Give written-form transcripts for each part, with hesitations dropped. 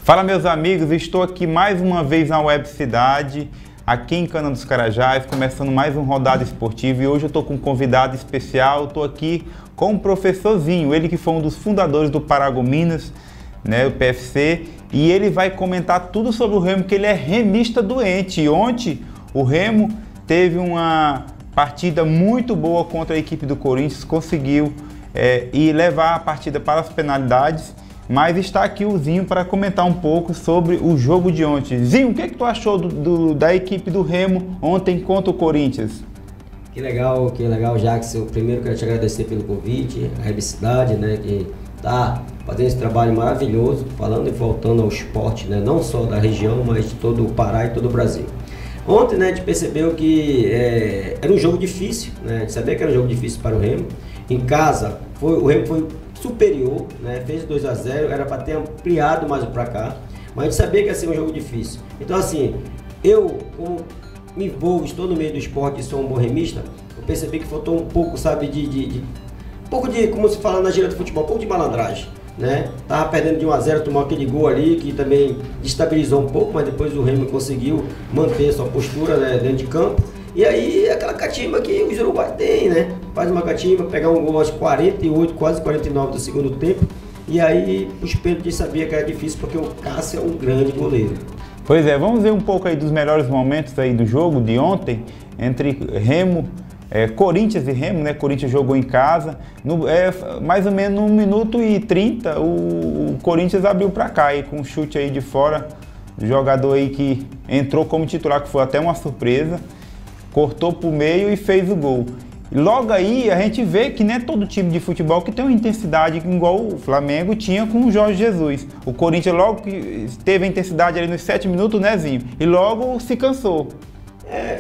Fala, meus amigos, estou aqui mais uma vez na Web Cidade, aqui em Cana dos Carajás, começando mais um Rodada Esportiva, e hoje eu estou com um convidado especial. Estou aqui com o professor Zinho, ele que foi um dos fundadores do Paragominas, né, o PFC, e ele vai comentar tudo sobre o Remo, que ele é remista doente. E ontem o Remo teve uma partida muito boa contra a equipe do Corinthians, conseguiu e levar a partida para as penalidades. Mas está aqui o Zinho para comentar um pouco sobre o jogo de ontem. Zinho, o que tu achou da equipe do Remo ontem contra o Corinthians? Que legal, Jackson. Primeiro quero te agradecer pelo convite, a Web Cidade, né, que está fazendo esse trabalho maravilhoso, falando e voltando ao esporte, né, não só da região, mas de todo o Pará e todo o Brasil. Ontem, né, a gente percebeu que era um jogo difícil, né, a gente sabia que era um jogo difícil para o Remo. Em casa, o Remo foi superior, né? Fez 2 a 0, era para ter ampliado mais para cá, mas a gente sabia que ia ser um jogo difícil. Então, assim, eu, como me envolvo, estou no meio do esporte e sou um bom remista, eu percebi que faltou um pouco, sabe, um pouco de, como se fala na gíria do futebol, um pouco de malandragem, né? Tava perdendo de 1 a 0, tomou aquele gol ali que também destabilizou um pouco, mas depois o Remo conseguiu manter sua postura, né, dentro de campo. E aí, aquela catimba que os uruguaios têm, né? Faz uma catimba, pegar um gol aos 48, quase 49 do segundo tempo. E aí, os pênaltis sabia que era difícil, porque o Cássio é um grande goleiro. Pois é, vamos ver um pouco aí dos melhores momentos aí do jogo de ontem, entre Remo, Corinthians e Remo, né? Corinthians jogou em casa. Mais ou menos no 1 minuto e 30, o Corinthians abriu para cá, aí, com um chute aí de fora, do jogador aí que entrou como titular, que foi até uma surpresa. Cortou para o meio e fez o gol. E logo aí a gente vê que não é todo time de futebol que tem uma intensidade igual o Flamengo tinha com o Jorge Jesus. O Corinthians logo que teve a intensidade ali nos 7 minutos, né, Zinho? E logo se cansou.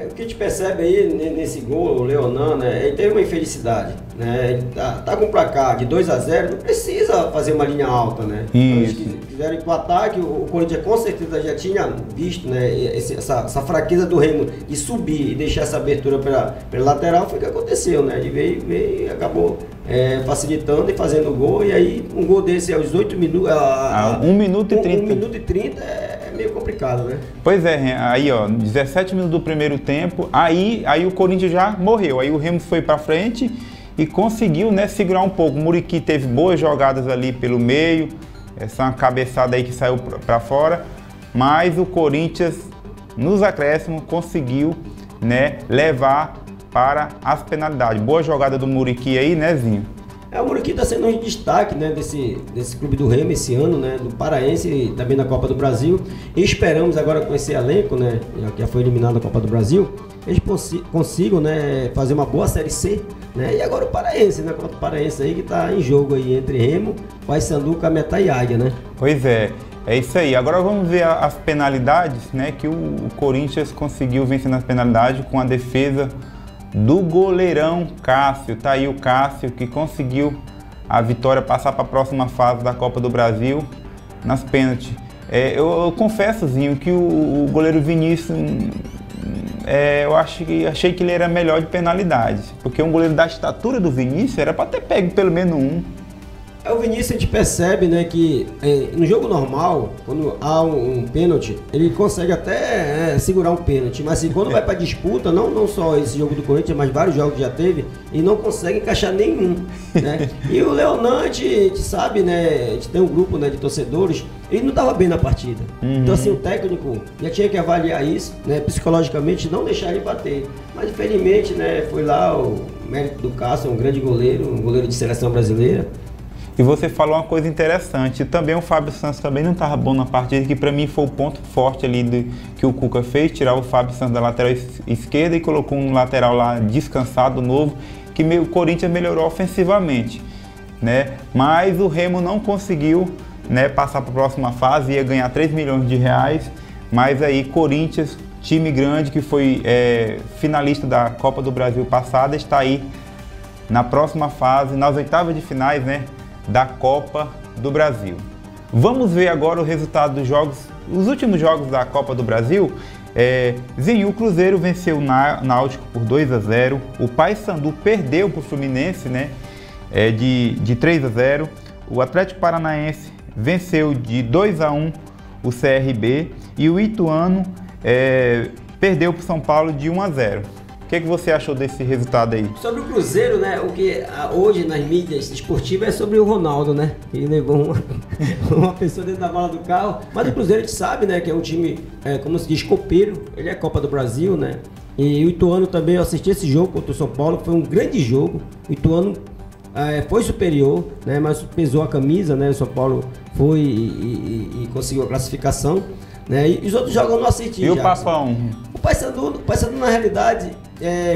O que a gente percebe aí nesse gol, o Leonan, né, ele teve uma infelicidade, né, ele tá com um placar de 2 a 0, não precisa fazer uma linha alta, né. Isso. Então, eles quiseram ir pro ataque, o Corinthians com certeza já tinha visto, né, essa fraqueza do Remo de subir e deixar essa abertura pela lateral. Foi o que aconteceu, né, ele veio e acabou facilitando e fazendo o gol, e aí um gol desse aos 8 minutos... 1 minuto e 30. 1 minuto e 30 é meio complicado, né. Pois é, aí ó, 17 minutos do primeiro tempo, aí o Corinthians já morreu, aí o Remo foi para frente e conseguiu, né, segurar um pouco. O Muriqui teve boas jogadas ali pelo meio, essa cabeçada aí que saiu para fora, mas o Corinthians nos acréscimos conseguiu, né, levar para as penalidades. Boa jogada do Muriqui aí, né, Zinho? O Muriqui está sendo um destaque, né, desse clube do Remo esse ano, né, do Paraense e também na Copa do Brasil. E esperamos agora com esse elenco, né, já foi eliminado da Copa do Brasil, eles consigam, né, fazer uma boa Série C, né, e agora o Paraense, né, contra o Paraense aí que está em jogo aí entre Remo, Paysandu, Cametá e Águia, né. Pois é isso aí. Agora vamos ver as penalidades, né, que o Corinthians conseguiu vencer nas penalidades com a defesa do goleirão Cássio. Tá aí o Cássio que conseguiu a vitória, passar para a próxima fase da Copa do Brasil nas pênaltis. Eu confesso, Zinho, que o goleiro Vinícius, eu achei que ele era melhor de penalidades, porque um goleiro da estatura do Vinícius era para ter pego pelo menos um. O Vinícius, a gente percebe, né, que no jogo normal, quando há um pênalti, ele consegue até segurar um pênalti, mas assim, quando vai para disputa, não só esse jogo do Corinthians, mas vários jogos que já teve, ele não consegue encaixar nenhum, né? E o Leonan, a gente sabe, né, a gente tem um grupo, né, de torcedores, ele não estava bem na partida. Então assim, o técnico já tinha que avaliar isso, né, psicologicamente, não deixar ele bater. Mas infelizmente, né, foi lá o mérito do Cássio, um grande goleiro, um goleiro de seleção brasileira. E você falou uma coisa interessante, também o Fábio Santos também não estava bom na partida, que para mim foi o ponto forte ali que o Cuca fez, tirar o Fábio Santos da lateral esquerda e colocou um lateral lá descansado, novo, que o Corinthians melhorou ofensivamente, né? Mas o Remo não conseguiu, né, passar para a próxima fase, ia ganhar 3 milhões de reais, mas aí Corinthians, time grande que foi finalista da Copa do Brasil passada, está aí na próxima fase, nas oitavas de finais, né, da Copa do Brasil. Vamos ver agora o resultado dos jogos, os últimos jogos da Copa do Brasil. Zinho, o Cruzeiro venceu o Náutico por 2 a 0, o Paysandu perdeu para o Fluminense, né, de 3 a 0, o Atlético Paranaense venceu de 2 a 1 o CRB, e o Ituano perdeu para o São Paulo de 1-0. O que você achou desse resultado aí? Sobre o Cruzeiro, né? O que hoje nas mídias esportivas é sobre o Ronaldo, né? Ele levou uma pessoa dentro da mala do carro. Mas o Cruzeiro a gente sabe, né? Que é um time, como se diz, copeiro. Ele é Copa do Brasil, né? E o Ituano também, eu assisti esse jogo contra o São Paulo. Foi um grande jogo. O Ituano foi superior, né? Mas pesou a camisa, né? O São Paulo foi e conseguiu a classificação. Né? E os outros jogos eu não assisti. E o Papão? O Paysandu, na realidade,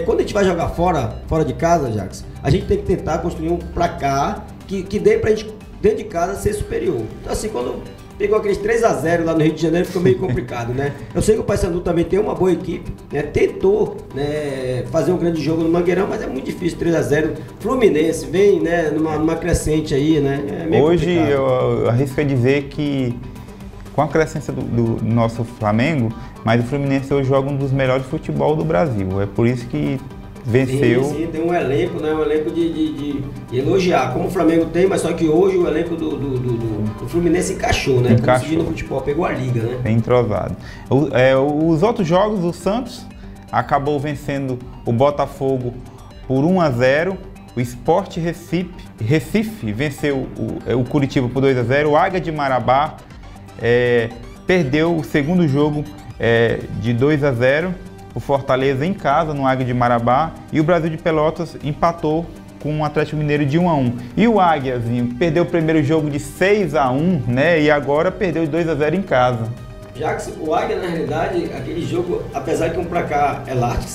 quando a gente vai jogar fora de casa, Jackson, a gente tem que tentar construir um placar que dê pra gente, dentro de casa, ser superior. Então, assim, quando pegou aqueles 3-0 lá no Rio de Janeiro, ficou meio complicado, né? Eu sei que o Paysandu também tem uma boa equipe, né? Tentou, né, fazer um grande jogo no Mangueirão, mas é muito difícil, 3-0. Fluminense vem, né, numa crescente aí, né? É meio hoje complicado. Eu arrisco a dizer que, com a crescência do nosso Flamengo, mas o Fluminense hoje joga um dos melhores futebol do Brasil. É por isso que venceu. Sim, tem um elenco, né? Um elenco de elogiar, como o Flamengo tem, mas só que hoje o elenco do Fluminense encaixou, né? Conseguiu no futebol, pegou a liga, né? Bem entrosado. Os outros jogos, o Santos acabou vencendo o Botafogo por 1-0. O Sport Recife venceu o Curitiba por 2-0. O Águia de Marabá perdeu o segundo jogo de 2-0, o Fortaleza em casa, no Águia de Marabá, e o Brasil de Pelotas empatou com o Atlético Mineiro de 1-1. E o Águiazinho perdeu o primeiro jogo de 6-1, né? E agora perdeu de 2-0 em casa. Jackson, o Águia, na realidade, aquele jogo, apesar que um placar elástico,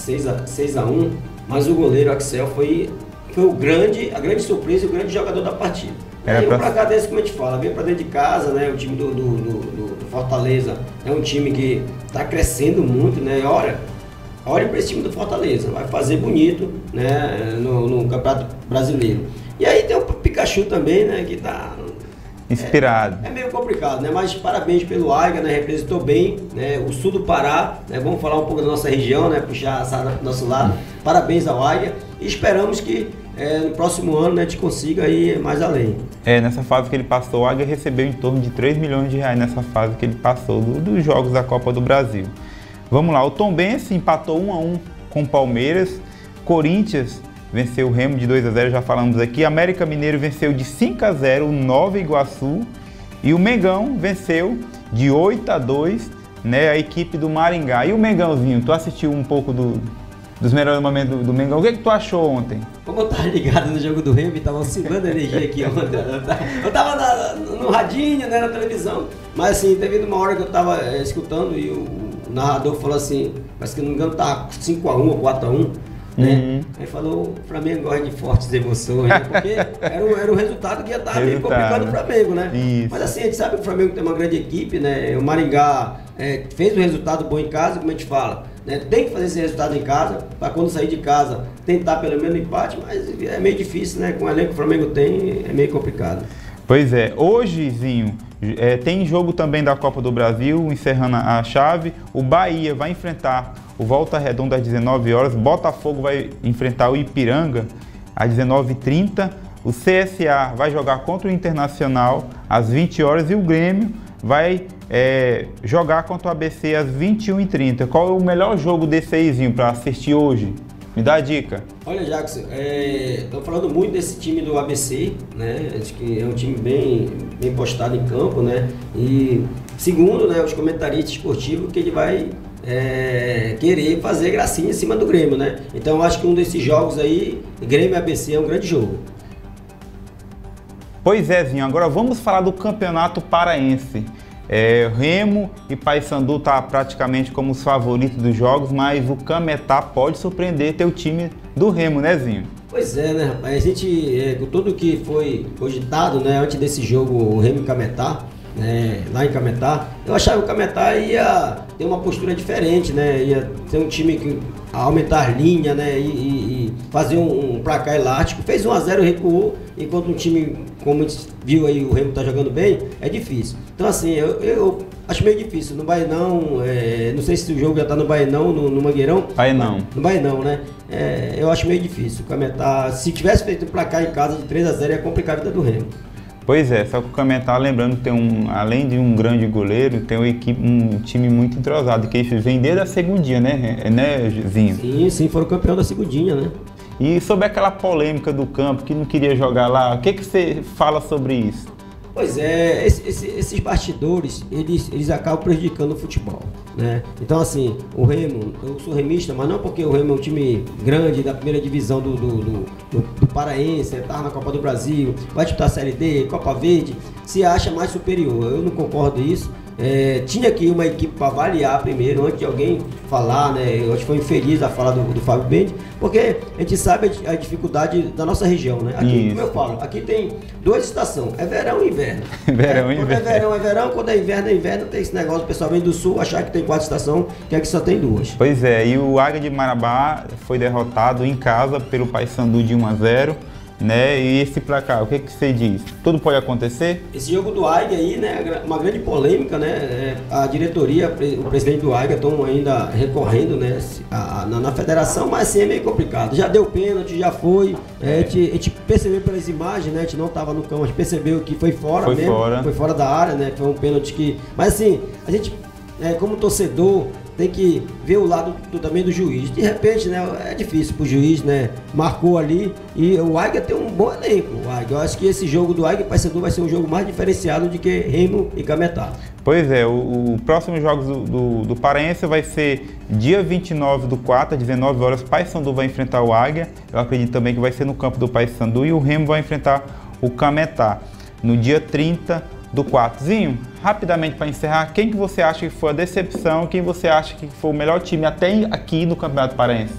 6-1, mas o goleiro Axel foi a grande surpresa e o grande jogador da partida. E um placar desse, como a gente fala, vem para dentro de casa, né? O time do Fortaleza é um time que está crescendo muito, né? Olha para esse time do Fortaleza, vai fazer bonito, né? No Campeonato Brasileiro. E aí tem o Pikachu também, né? Que tá inspirado. É meio complicado, né? Mas parabéns pelo Águia, né? Representou bem, né? O sul do Pará, né? Vamos falar um pouco da nossa região, né? Puxar a sala do nosso lado. Parabéns ao Águia e esperamos que no próximo ano, né, a gente consiga ir mais além. Nessa fase que ele passou, o Águia recebeu em torno de 3 milhões de reais nessa fase que ele passou dos jogos da Copa do Brasil. Vamos lá, o Tombense empatou 1-1 com o Palmeiras. Corinthians venceu o Remo de 2-0, já falamos aqui. América Mineiro venceu de 5-0 o Nova Iguaçu. E o Mengão venceu de 8-2, né, a equipe do Maringá. E o Mengãozinho, tu assistiu um pouco dos melhores momentos do Mengão? O que tu achou ontem? Como eu tava ligado no jogo do Remo e tava oscilando a energia aqui ontem, eu tava no radinho, né, na televisão, mas assim, teve uma hora que eu tava escutando e o narrador falou assim, parece que não me engano tava 5-1 ou 4-1, né? Aí falou, o Flamengo gosta de fortes emoções, né? Porque era um resultado que ia estar meio complicado o Flamengo, né? Isso. Mas assim, a gente sabe que o Flamengo tem uma grande equipe, né? O Maringá fez um resultado bom em casa, como a gente fala, né? Tem que fazer esse resultado em casa, para quando sair de casa tentar pelo menos empate, mas é meio difícil, né? Com o elenco que o Flamengo tem, é meio complicado. Pois é, hoje, Zinho, tem jogo também da Copa do Brasil, encerrando a chave. O Bahia vai enfrentar o Volta Redonda às 19 horas, Botafogo vai enfrentar o Ipiranga às 19h30, o CSA vai jogar contra o Internacional às 20 horas e o Grêmio vai jogar contra o ABC às 21h30. Qual é o melhor jogo desse aí, Zinho, para assistir hoje? Me dá a dica. Olha, Jackson, estou falando muito desse time do ABC, né? Acho que é um time bem postado em campo, né? E segundo, né, os comentaristas esportivos, que ele vai querer fazer gracinha em cima do Grêmio, né? Então eu acho que um desses jogos aí, Grêmio e ABC, é um grande jogo. Pois é, Zinho, agora vamos falar do Campeonato Paraense. Remo e Paysandu tá praticamente como os favoritos dos jogos, mas o Cametá pode surpreender teu time do Remo, né, Zinho? Pois é, né, rapaz? A gente, com tudo que foi cogitado, né, antes desse jogo, o Remo e Cametá, lá em Cametá, eu achava que o Cametá ia ter uma postura diferente, né? Ia ter um time que aumentar a linha, né? E fazer um placar elástico. Fez 1-0 e recuou, enquanto um time, como a gente viu aí, o Remo tá jogando bem, é difícil. Então assim, eu acho meio difícil. No Bainão, não sei se o jogo já tá no Bainão, no Mangueirão. Bainão. No Bainão, né? Eu acho meio difícil. O Cametá, se tivesse feito um placar em casa de 3-0, ia complicar a vida do Remo. Pois é, só que o Cametá, lembrando que tem além de um grande goleiro, tem um time muito entrosado, que vem desde a segundinha, né, Zinho? Sim, foram campeão da segundinha, né? E sobre aquela polêmica do campo, que não queria jogar lá, o que você fala sobre isso? Pois é, esses bastidores, eles acabam prejudicando o futebol, né? Então, assim, o Remo, eu sou remista, mas não porque o Remo é um time grande da primeira divisão do Paraense, tá na Copa do Brasil, vai disputar a Série D, Copa Verde, se acha mais superior. Eu não concordo com isso. Tinha aqui uma equipe para avaliar primeiro, antes de alguém falar, né? Eu acho que foi infeliz a fala do Fábio Mendes, porque a gente sabe a dificuldade da nossa região, né? Aqui, como eu falo, aqui tem duas estações, é verão e inverno. Verão e inverno. Quando é verão, é verão, quando é inverno, tem esse negócio, o pessoal vem do sul achar que tem 4 estações, que aqui só tem 2. Pois é, e o Águia de Marabá foi derrotado em casa pelo Paysandu de 1-0. Né? E esse placar, o que você diz? Tudo pode acontecer? Esse jogo do Águia aí, né, uma grande polêmica, né? A diretoria, o presidente do Águia estão ainda recorrendo, né, na federação, mas assim é meio complicado. Já deu pênalti, já foi. A gente percebeu pelas imagens, né? A gente não estava no campo, a gente percebeu que foi fora mesmo. Foi fora da área, né? Foi um pênalti que. Mas assim, a gente, como torcedor, tem que ver o lado também do juiz. De repente, né, é difícil pro juiz, né? Marcou ali e o Águia tem um bom elenco. Eu acho que esse jogo do Águia e Paysandu vai ser um jogo mais diferenciado do que Remo e Cametá. Pois é, o próximo jogo do Paraense vai ser dia 29/4, às 19 horas, Paysandu vai enfrentar o Águia. Eu acredito também que vai ser no campo do Paysandu, e o Remo vai enfrentar o Cametá no dia 30/4. Zinho, rapidamente para encerrar, quem que você acha que foi a decepção, quem você acha que foi o melhor time até aqui no Campeonato Paraense?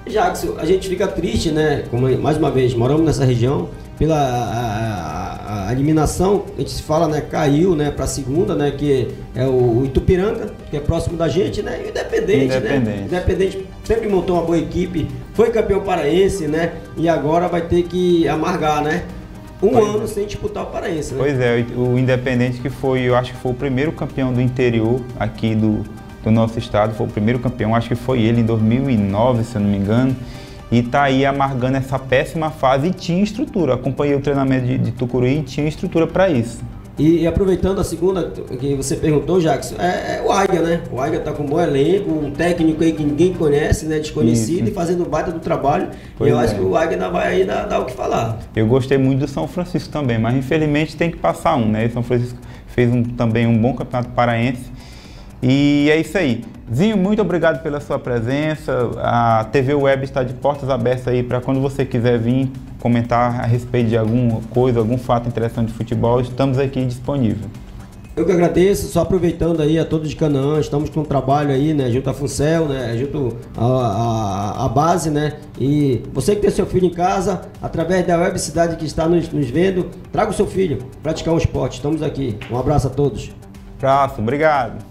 Jackson, a gente fica triste, né? Como mais uma vez, moramos nessa região, pela a eliminação, a gente se fala, né? Caiu, né? Para a segunda, né? Que é o Itupiranga, que é próximo da gente, né? E o Independente, né? Independente sempre montou uma boa equipe, foi campeão paraense, né? E agora vai ter que amargar, né? Ano sem disputar o Paraense, né? Pois é, o Independente que foi, eu acho que foi o primeiro campeão do interior aqui do nosso estado, foi o primeiro campeão, acho que foi ele em 2009, se eu não me engano, e tá aí amargando essa péssima fase e tinha estrutura. Acompanhei o treinamento de Tucuruí e tinha estrutura para isso. E aproveitando a segunda que você perguntou, Jackson, é o Águia, né? O Águia tá com um bom elenco, um técnico aí que ninguém conhece, né? Desconhecido, e fazendo baita do trabalho. E eu acho que o Águia vai aí dar o que falar. Eu gostei muito do São Francisco também, mas infelizmente tem que passar né? O São Francisco fez também um bom campeonato paraense. E é isso aí. Zinho, muito obrigado pela sua presença. A TV Web está de portas abertas aí para quando você quiser vir comentar a respeito de alguma coisa, algum fato interessante de futebol, estamos aqui disponível. Eu que agradeço, só aproveitando aí a todos de Canaã, estamos com um trabalho aí, né, junto à Funcel, né, junto à base, né, e você que tem seu filho em casa, através da Web Cidade que está nos vendo, traga o seu filho, praticar um esporte, estamos aqui. Um abraço a todos. Abraço, obrigado.